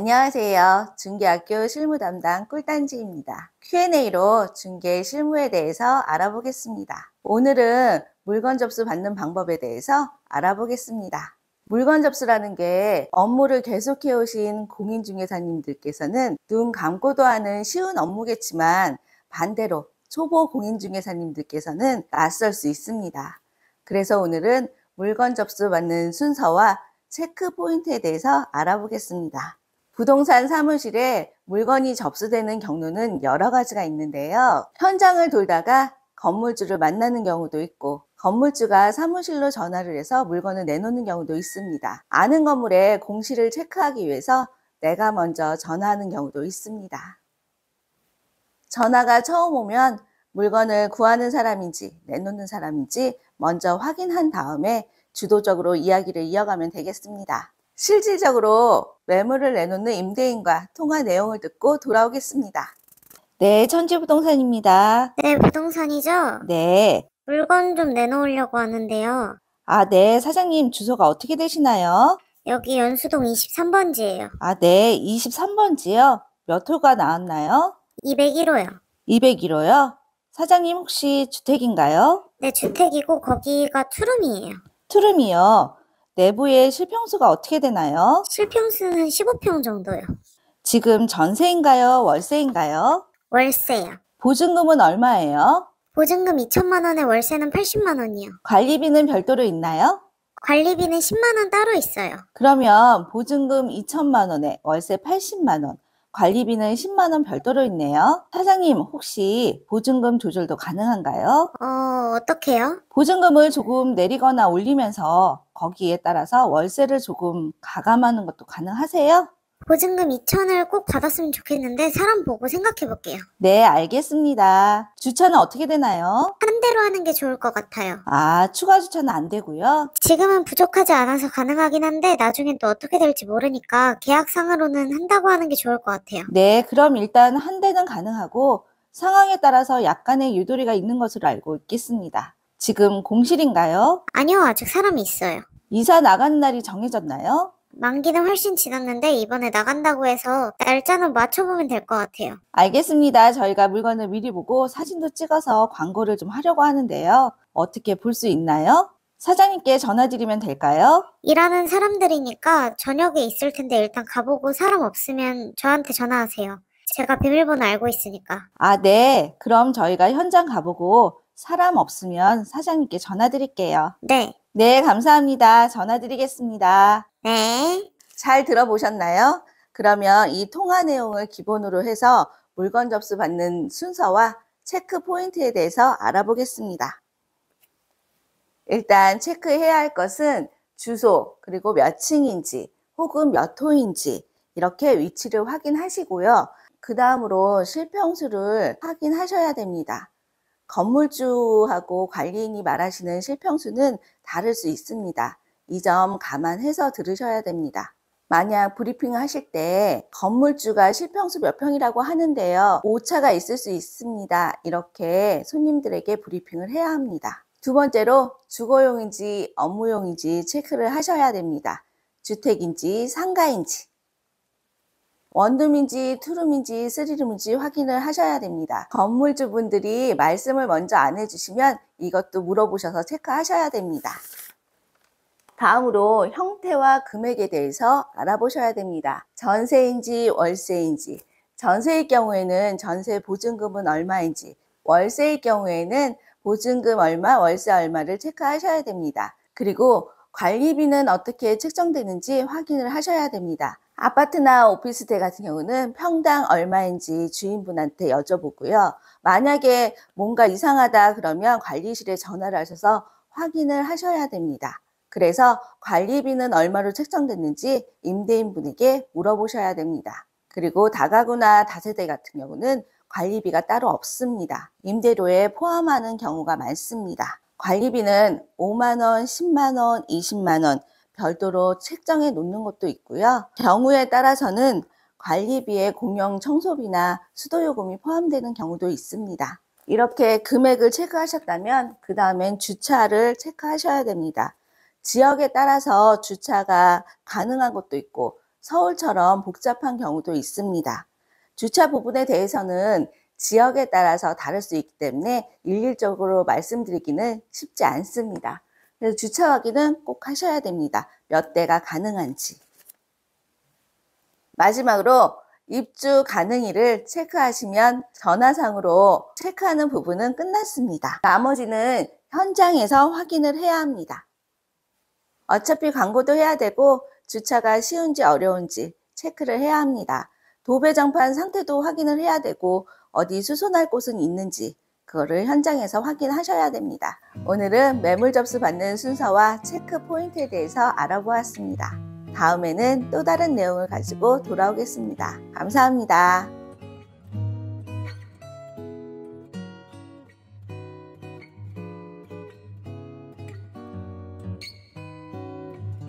안녕하세요. 중개학교 실무 담당 꿀단지입니다. Q&A로 중개 실무에 대해서 알아보겠습니다. 오늘은 물건 접수 받는 방법에 대해서 알아보겠습니다. 물건 접수라는 게 업무를 계속해 오신 공인중개사님들께서는 눈 감고도 하는 쉬운 업무겠지만 반대로 초보 공인중개사님들께서는 낯설 수 있습니다. 그래서 오늘은 물건 접수 받는 순서와 체크 포인트에 대해서 알아보겠습니다. 부동산 사무실에 물건이 접수되는 경로는 여러 가지가 있는데요. 현장을 돌다가 건물주를 만나는 경우도 있고 건물주가 사무실로 전화를 해서 물건을 내놓는 경우도 있습니다. 아는 건물에 공시를 체크하기 위해서 내가 먼저 전화하는 경우도 있습니다. 전화가 처음 오면 물건을 구하는 사람인지 내놓는 사람인지 먼저 확인한 다음에 주도적으로 이야기를 이어가면 되겠습니다. 실질적으로 매물을 내놓는 임대인과 통화 내용을 듣고 돌아오겠습니다. 네, 천지부동산입니다. 네, 부동산이죠? 네. 물건 좀 내놓으려고 하는데요. 네, 사장님 주소가 어떻게 되시나요? 여기 연수동 23번지예요. 네, 23번지요? 몇 호가 나왔나요? 201호요. 201호요? 사장님 혹시 주택인가요? 네, 주택이고 거기가 투룸이에요. 투룸이요. 내부의 실평수가 어떻게 되나요? 실평수는 15평 정도요. 지금 전세인가요? 월세인가요? 월세요. 보증금은 얼마예요? 보증금 2천만 원에 월세는 80만 원이요. 관리비는 별도로 있나요? 관리비는 10만 원 따로 있어요. 그러면 보증금 2천만 원에 월세 80만 원, 관리비는 10만 원 별도로 있네요. 사장님 혹시 보증금 조절도 가능한가요? 어떡해요? 보증금을 조금 내리거나 올리면서 거기에 따라서 월세를 조금 가감하는 것도 가능하세요? 보증금 2천을 꼭 받았으면 좋겠는데 사람 보고 생각해 볼게요. 네, 알겠습니다. 주차는 어떻게 되나요? 한 대로 하는 게 좋을 것 같아요. 추가 주차는 안 되고요. 지금은 부족하지 않아서 가능하긴 한데 나중엔 또 어떻게 될지 모르니까 계약상으로는 한다고 하는 게 좋을 것 같아요. 네, 그럼 일단 한 대는 가능하고 상황에 따라서 약간의 유도리가 있는 것으로 알고 있겠습니다. 지금 공실인가요? 아니요, 아직 사람이 있어요. 이사 나가는 날이 정해졌나요? 만기는 훨씬 지났는데 이번에 나간다고 해서 날짜는 맞춰보면 될 것 같아요. 알겠습니다. 저희가 물건을 미리 보고 사진도 찍어서 광고를 좀 하려고 하는데요. 어떻게 볼 수 있나요? 사장님께 전화 드리면 될까요? 일하는 사람들이니까 저녁에 있을 텐데 일단 가보고 사람 없으면 저한테 전화하세요. 제가 비밀번호 알고 있으니까. 네. 그럼 저희가 현장 가보고 사람 없으면 사장님께 전화 드릴게요. 네. 네, 감사합니다. 전화 드리겠습니다. 네. 잘 들어보셨나요? 그러면 이 통화 내용을 기본으로 해서 물건 접수 받는 순서와 체크 포인트에 대해서 알아보겠습니다. 일단 체크해야 할 것은 주소, 그리고 몇 층인지 혹은 몇 호인지 이렇게 위치를 확인하시고요. 그 다음으로 실평수를 확인하셔야 됩니다. 건물주하고 관리인이 말하시는 실평수는 다를 수 있습니다. 이 점 감안해서 들으셔야 됩니다. 만약 브리핑을 하실 때 건물주가 실평수 몇 평이라고 하는데요. 오차가 있을 수 있습니다. 이렇게 손님들에게 브리핑을 해야 합니다. 두 번째로 주거용인지 업무용인지 체크를 하셔야 됩니다. 주택인지 상가인지 원룸인지 투룸인지 쓰리룸인지 확인을 하셔야 됩니다. 건물주분들이 말씀을 먼저 안 해주시면 이것도 물어보셔서 체크하셔야 됩니다. 다음으로 형태와 금액에 대해서 알아보셔야 됩니다. 전세인지 월세인지, 전세일 경우에는 전세 보증금은 얼마인지, 월세일 경우에는 보증금 얼마, 월세 얼마를 체크하셔야 됩니다. 그리고 관리비는 어떻게 책정되는지 확인을 하셔야 됩니다. 아파트나 오피스텔 같은 경우는 평당 얼마인지 주인분한테 여쭤보고요. 만약에 뭔가 이상하다 그러면 관리실에 전화를 하셔서 확인을 하셔야 됩니다. 그래서 관리비는 얼마로 책정됐는지 임대인분에게 물어보셔야 됩니다. 그리고 다가구나 다세대 같은 경우는 관리비가 따로 없습니다. 임대료에 포함하는 경우가 많습니다. 관리비는 5만 원, 10만 원, 20만 원 별도로 책정해 놓는 것도 있고요. 경우에 따라서는 관리비에 공용 청소비나 수도요금이 포함되는 경우도 있습니다. 이렇게 금액을 체크하셨다면 그 다음엔 주차를 체크하셔야 됩니다. 지역에 따라서 주차가 가능한 곳도 있고 서울처럼 복잡한 경우도 있습니다. 주차 부분에 대해서는 지역에 따라서 다를 수 있기 때문에 일률적으로 말씀드리기는 쉽지 않습니다. 그래서 주차 확인은 꼭 하셔야 됩니다. 몇 대가 가능한지. 마지막으로 입주 가능일을 체크하시면 전화상으로 체크하는 부분은 끝났습니다. 나머지는 현장에서 확인을 해야 합니다. 어차피 광고도 해야 되고 주차가 쉬운지 어려운지 체크를 해야 합니다. 도배장판 상태도 확인을 해야 되고 어디 수선할 곳은 있는지 그거를 현장에서 확인하셔야 됩니다. 오늘은 매물 접수 받는 순서와 체크 포인트에 대해서 알아보았습니다. 다음에는 또 다른 내용을 가지고 돌아오겠습니다. 감사합니다.